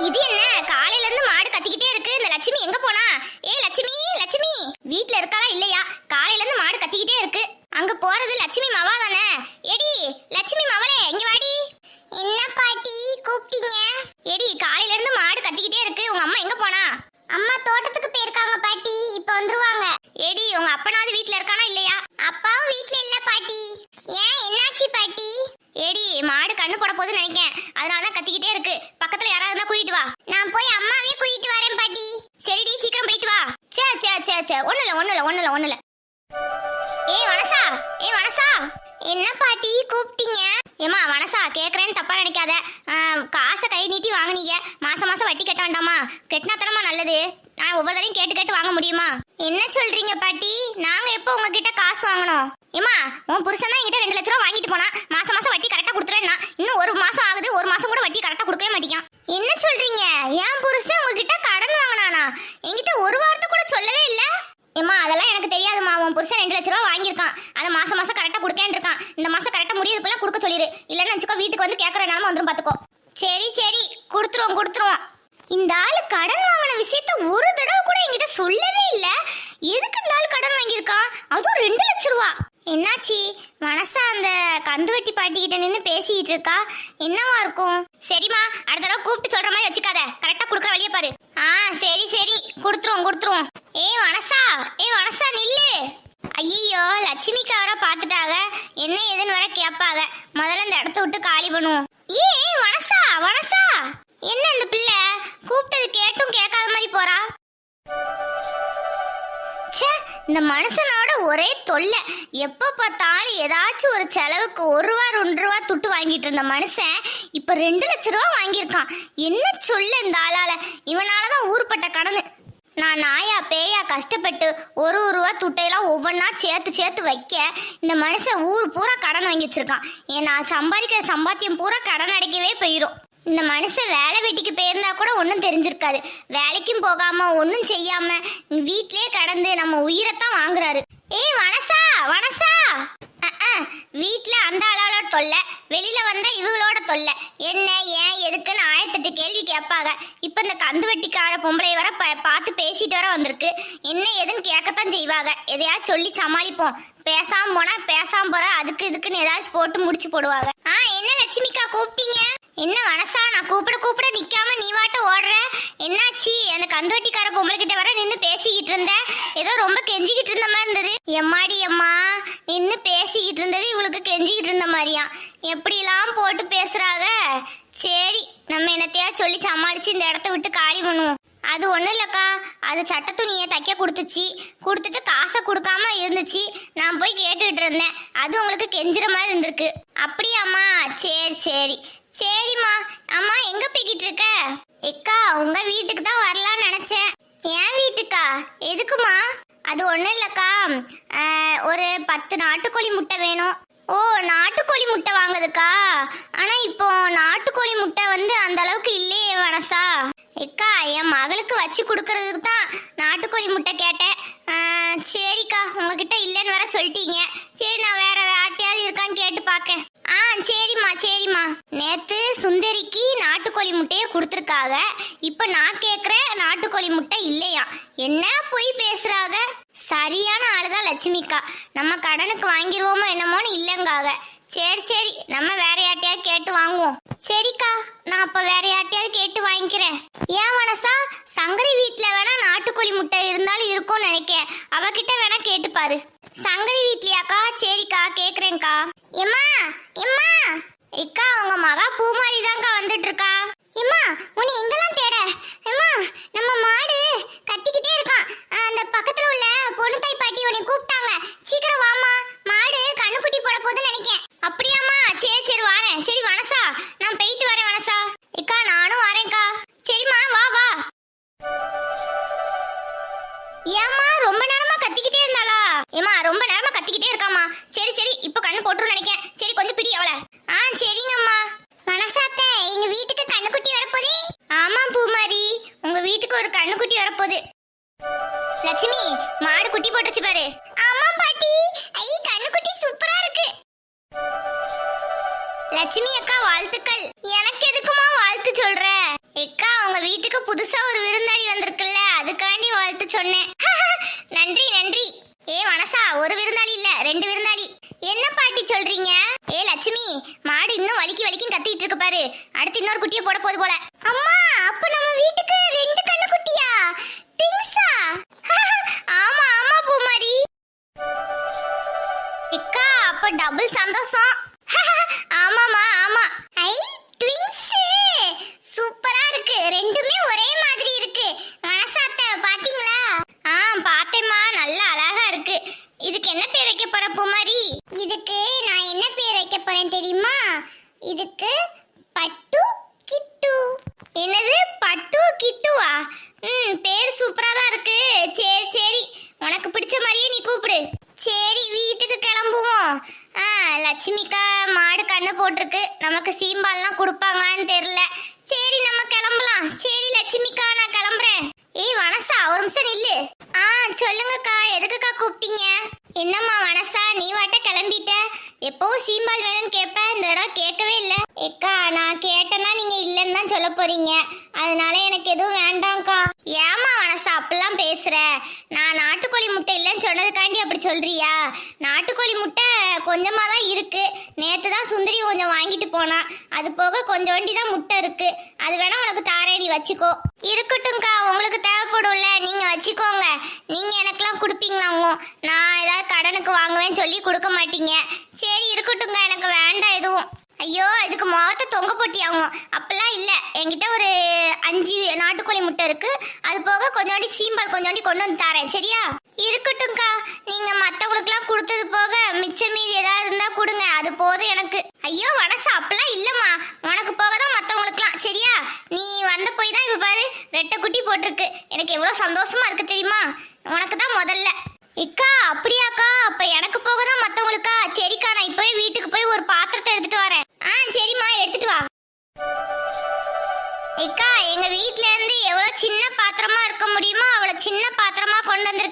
இது என்ன காலையில இருந்து மாடு கத்திக்கிட்டே இருக்கு. இந்த லட்சுமி எங்க போனா? லட்சுமி, லட்சுமி வீட்ல இருக்காளா இல்லையா? காலையில இருந்து மாடு கத்திக்கிட்டே இருக்கு. அங்க போறது லட்சுமி மவா தானே? எடி லட்சுமி மவளே, இங்க வாடி. என்ன பாட்டி கூப்பிட்டீங்க? எடி காலையில இருந்து மாடு கத்திக்கிட்டே இருக்கு. உங்க அம்மா எங்க போனா? அம்மா தோட்டத்துக்கு போயிருக்காங்க பாட்டி, இப்ப வந்துருவாங்க. எடி உங்க அப்பனாவது வீட்ல இருக்கானா இல்லையா? அப்பாவும் வீட்ல இல்ல பாட்டி. ஏன் என்னாச்சு பாட்டி? ஏடி மாடு கண்ணு போட போகுதுன்னு நினைக்கேன், அதனாலதான் கத்திக்கிட்டே இருக்கு. பக்கத்துல யாராவது இருந்தா கூட்டிட்டு வா. நான் போய் அம்மாவே கூட்டிட்டு வரேன் பாட்டி. சரிடி சீக்கிரம் போயிட்டு வா. சே சே சே சே ஒண்ணுல. வனசா, வனசா. என்ன பாட்டி கூப்பிட்டீங்க? ஏமா வனசா, கேக்குறேன்னு தப்பா நினைக்காத. காசை கை நீட்டி வாங்குனீங்க, மாசம் மாசம் வட்டி கட்ட வேண்டாமா? கெட்டினா தானமா நல்லது. நான் ஒவ்வொரு தடையும் கேட்டு வாங்க முடியுமா? என்ன சொல்றீங்க பாட்டி? நாங்க எப்போ உங்ககிட்ட காசு வாங்கணும்? ஏமா உன் புருஷன் தான் என்கிட்ட 2 லட்சம் ரூபா வாங்கிட்டு போனா, மாசம் மாசம் வட்டி கரெக்டா கொடுத்துறேன்னா இன்னும் 1 மாசம் ஆகுது, 1 மாசம் கூட வட்டி கரெக்டா கொடுக்கவே மாட்டேங்கான். என்ன சொல்றீங்க? என் புருஷன் உங்ககிட்ட கடன் வாங்கினானா? என்கிட்ட ஒரு வார்த்தை கூட சொல்லவே இல்ல. ஏமா அதெல்லாம் எனக்கு தெரியாதுமா. உன் புருஷன் 2 லட்சம் ரூபா வாங்கியிருக்கான், அதை மாசம் மாசம் கரெக்டா கொடுக்கேன்னு இருக்கான். இந்த மாசம் கரெக்டா முடியறதுக்குள்ள கொடுக்க சொல்லிரு, இல்லன்னு வச்சுக்கோ வீட்டுக்கு வந்து கேட்கற நிலைமை வந்துரும் பாத்துக்கோ. சரி கொடுத்துருவோம். இந்த ஆளு கடன் வாங்கின விஷயத்த ஒரு தடவை கூட என்கிட்ட சொல்லவே இல்ல. எதுக்கு இந்த ஆளு கடன் வாங்கியிருக்கான்? அதுவும் 2 லட்சம் ரூபா. என்னாச்சு? மனசா அந்த கந்து வெட்டி பாட்டி கிட்ட நின்று பேசிட்டு இருக்கா, என்னவா இருக்கும்? சரிம்மா, அடுத்த தடவை கூப்பிட்டு சொல்ற மாதிரி வச்சுக்காத, கரெக்டா குடுக்கற வழிய பாரு. சரி கொடுத்துருவோம். வனசா நில்லு. ஐயோ லட்சுமிக்கு அவரை பாத்துட்டாங்க, என்ன ஏதுன்னு வர கேட்பாங்க. முதல்ல இந்த இடத்த விட்டு காலி பண்ணுவோம். வனசா என்ன இந்த பிள்ளை கூப்பிட்டது கேட்டும் கேட்காத மாதிரி போறா? இந்த மனுஷனோட ஒரே தொல்லை. எப்ப பார்த்தாலும் ஏதாச்சும் ஒரு செலவுக்கு 1 ரூபா 2 ரூபா துட்டு வாங்கிட்டு இருந்த மனுஷன் இப்ப 2 லட்சம் ரூபா வாங்கியிருக்கான். என்ன சொல்ல இந்த ஆளால? இவனாலதான் ஊர்பட்ட கடனு. நான் நாயா பேயா கஷ்டப்பட்டு 1 ரூபா துட்டையெல்லாம் ஒவ்வொன்றா சேர்த்து வைக்க இந்த மனுஷன் ஊர் பூரா கடன் வாங்கி வச்சிருக்கான். நான் சம்பாதிக்கிற சம்பாத்தியம் பூரா கடன் அடைக்கவே போயிடும். இந்த மனுஷன் வேலை வெட்டிக்கு போயிருந்தா கூட ஒன்றும் தெரிஞ்சிருக்காது. வேலைக்கும் போகாம ஒன்றும் செய்யாம வீட்லயே கடந்து நம்ம உயிரைத்தான் வாங்குறாரு. வனசா வீட்டுல அந்த ஆளோட தொல்லை, வெளியில வந்தா இவங்களோட தொல்லை. என்ன ஏன் எதுக்குன்னு 1008 கேள்வி கேட்பாங்க. இப்ப இந்த கந்து வெட்டிக்கார பொம்பளை வர பார்த்து பேசிட்டு வர வந்திருக்கு. என்ன ஏதுன்னு கேட்கத்தான் செய்வாங்க. எதையாவது சொல்லி சமாளிப்போம். பேசாம போற அதுக்கு இதுக்குன்னு ஏதாச்சும் போட்டு முடிச்சு போடுவாங்க. என்ன லட்சுமிக்கா கூப்பிட்டீங்க? என்ன வனசா, நான் கூப்பிட நிக்காம நீ வாட்ட ஓடுற? என்னாச்சு? அந்த கந்துவட்டிக்கார பொம்பளை கிட்ட வர நின்று பேசிக்கிட்டு இருந்த, ஏதோ ரொம்ப கெஞ்சிக்கிட்டு இருந்த மாதிரி இருந்தது. அம்மா நின்று பேசிக்கிட்டு இருந்தது இவளுக்கு கெஞ்சிக்கிட்டு இருந்த மாதிரியா? எப்படிலாம் போட்டு பேசுறாங்க. சரி நம்ம என்னத்தையா சொல்லி சமாளிச்சு இந்த இடத்த விட்டு காலி பண்ணுவோம். அது ஒண்ணும் இல்லக்கா, அது சட்ட துணியை தைக்க கொடுத்துட்டு காசை கொடுக்காம இருந்துச்சு. நான் போய் கேட்டுக்கிட்டு இருந்தேன், அது உங்களுக்கு கெஞ்சுற மாதிரி இருந்திருக்கு. அப்படியாம்மா? சரிம்மா. அம்மா எங்க போய்கிட்டு இருக்க? எக்கா உங்க வீட்டுக்கு தான் வரலான்னு நினைச்சேன். என் வீட்டுக்கா? எதுக்குமா? அது ஒண்ணும் இல்லக்கா, ஒரு 10 நாட்டுக்கோழி முட்டை வேணும். ஓ நாட்டுக்கோழி முட்டை வாங்குதுக்கா? ஆனா இப்போ நாட்டுக்கோழி முட்டை அந்த அளவுக்கு இல்லையே வனசா. எக்கா என் மகளுக்கு வச்சு கொடுக்கறதுக்கு தான் நாட்டுக்கோழி முட்டை கேட்டேன். சரிக்கா, உங்ககிட்ட இல்லைன்னு வர சொல்லிட்டீங்க. சரி நான் வேற யார்ட்டையாவது இருக்கான்னு கேட்டு பார்க்கேன். சரிம்மா. நேத்து சுந்தரிக்கு நாட்டுக்கோழி முட்டையை கொடுத்துருக்காங்க. இப்ப நான் கேக்குறேன் நாட்டுக்கோழி முட்டை இல்லையா? என்ன போய் பேசுறாங்க? சரியான ஆளுதான் லட்சுமிக்கா. நம்ம கடனுக்கு வாங்கிடுவோமோ என்னமோன்னு இல்லைங்காக. சரி நம்ம வேற யார்ட்டையாவது கேட்டு வாங்குவோம். சரிக்கா, நான் அப்ப வேற யார்ட்டையாவது கேட்டு வாங்கிக்கிறேன். ஏன் மனசா, சங்கரி வீட்டுல வேணா நாட்டுக்கோழி முட்டை இருந்தாலும் இருக்கும்னு நினைக்கேன். அவகிட்ட வேணா கேட்டு பாரு. சங்கரி வீட்லயாக்கா? சரிக்கா கேக்குறேன்க்கா. எம்மா இக்கா உங்க மகா பூமாரி தான்க்கா வந்துட்டு இருக்கா. எம்மா உன்னை எங்கெல்லாம் தேட? எம்மா நம்ம மாடு கத்திக்கிட்டே இருக்கான். அந்த பக்கத்துல உள்ள பொண்ணுத்தாய் பாட்டி உன்னை கூப்பிட்டாங்க, சீக்கிரம் வாமா, மாடு கண்ணுக்குட்டி போட போகுதுன்னு நினைக்கேன். அப்படியாம்மா? சரி வரேன். சரி வனசா, நான் போயிட்டு வரேன் வனசா. இக்கா நானும் வரேன்க்கா. சரிம்மா வா. ஏம்மா ரொம்ப நேரமா கத்திக்கிட்டே இருந்தாளா? ஏம்மா ரொம்ப நேரமா கத்திக்கிட்டே இருக்காமா. சரி இப்ப கண்ணு போட்டுரும் நினைக்கேன். சரி கொஞ்சம் பிடி அவளை. சரிங்கம்மா. மனசாத்த எங்க வீட்டுக்கு கண்ணுக்குட்டி வரப்போதே. ஆமா பூமாரி, உங்க வீட்டுக்கு ஒரு கண்ணுக்குட்டி வரப்போகுது. லட்சுமி மாடு குட்டி போட்டுச்சு பாரு. ஆமா பாட்டி, கண்ணுக்குட்டி சூப்பரா இருக்கு. லட்சுமி அக்கா வாழ்த்துக்கள். எனக்கு எதுக்குமா வாழ்த்து சொல்ற? எக்கா உங்க அடுத்து இன்னொரு குட்டியை போட போகுது போல. அம்மா அப்ப நம்ம வீட்டுக்கு ரெண்டு கண்ணு குட்டியா? ட்வின்ஸா? ஆமா ஆமா பூமாரி. அக்கா அப்ப டபுள் சந்தோஷம். ஆமாமா ஆமா. ஐ ட்வின்ஸ் சூப்பரா இருக்கு. ரெண்டுமே ஒரே மாதிரி இருக்கு. மனசாத்த பாத்தீங்களா? பார்த்தேம்மா, நல்ல அழகா இருக்கு. இதுக்கு என்ன பேர் வைக்க போற பூமாரி? இதுக்கு நான் என்ன பேர் வைக்க போறேன் தெரியுமா? இதுக்கு பட்டு கிட்டு. என்னது பட்டு கிட்டுவா? பேர் சூப்பரா தான் இருக்கு. சரி சரி, உனக்கு பிடிச்ச மாதிரியே நீ கூப்பிடு. சரி வீட்டுக்கு கிளம்புவோம். லட்சுமிக்கா மாடு கண்ணு போட்டிருக்கு. நமக்கு சீம்பால்லாம் கொடுப்பாங்களான்னு தெரியல. சரி நம்ம கிளம்பலாம். சரி லட்சுமிக்கா நான் கிளம்புறேன். ஏய் வனசா ஒரு நிமிஷம் நில்லு. சொல்லுங்கக்கா, எதுக்குக்கா கூப்பிட்டீங்க? என்னம்மா வனசா நீ வாட்ட கிளம்பிட்ட? எப்பவும் சீம்பால் வேணும்னு கேட்பேன், இந்த தடவை கேட்கவே இல்லை. ஏக்கா நான் கேட்டேன்னா நீங்க இல்லைன்னு தான் சொல்ல போறீங்க. அதனால எனக்கு எதுவும் வேண்டாம்க்கா. ஏமா வனசா அப்படிலாம் பேசுற? நான் நாட்டுக்கோழி முட்டை இல்லைன்னு சொன்னதுக்காண்டி அப்படி சொல்றியா? நாட்டுக்கோழி முட்டை கொஞ்சமா தான் இருக்கு. நேத்து தான் சுந்தரி கொஞ்சம் வாங்கிட்டு போனா. அது போக கொஞ்சோண்டி தான் முட்டை இருக்கு. அது வேணா உனக்கு தாரேடி, வச்சுக்கோ. இருக்கட்டும்க்கா, உங்களுக்கு தேவைப்படும்ல, நீங்க வச்சுக்கோங்க. நீங்க எனக்கெல்லாம் கொடுப்பீங்களாங்க? நான் ஏதாவது கடனுக்கு வாங்குவேன்னு சொல்லி கொடுக்க மாட்டீங்க. சரி இருக்கட்டும்ங்க, எனக்கு வேண்டாம் எதுவும். ஐயோ இதுக்கு முகத்தை தொங்க போட்டியாங்க? அப்பெல்லாம் இல்லை, என்கிட்ட ஒரு 5 நாட்டுக்கோழி முட்டை இருக்கு. அது போக கொஞ்சோண்டி சீம்பால் கொஞ்சோண்டி கொண்டு வந்து தரேன், சரியா? இருக்கட்டும்க்கா, நீங்க மற்றவங்களுக்குலாம் கொடுத்தது போக மிச்சம் மீதி ஏதாவது இருந்தா கொடுங்க, அது போதும் எனக்கு. ஐயோ வனசா அப்பெல்லாம் இல்லம்மா, உனக்கு போக தான் மற்றவங்களுக்குலாம், சரியா? நீ வந்த போய் தான் இப்ப பாரு ரெட்டை குட்டி போட்டிருக்கு. எனக்கு எவ்வளவு சந்தோஷமா இருக்கு தெரியுமா? உனக்கு தான் முதல்ல. இக்கா அப்படியாக்கா? அப்ப எனக்கு போக தான் மற்றவங்களுக்கா? சரிக்கா, நான் இப்போவே வீட்டுக்கு போய் ஒரு பாத்திரத்தை எடுத்துட்டு வரேன். சரிம்மா எடுத்துட்டு வா. எக்கா எங்க வீட்ல இருந்து எவ்வளவு சின்ன பாத்திரமா இருக்க முடியுமோ அவ்வளவு சின்ன பாத்திரமா கொண்டு வந்திருக்கேன்.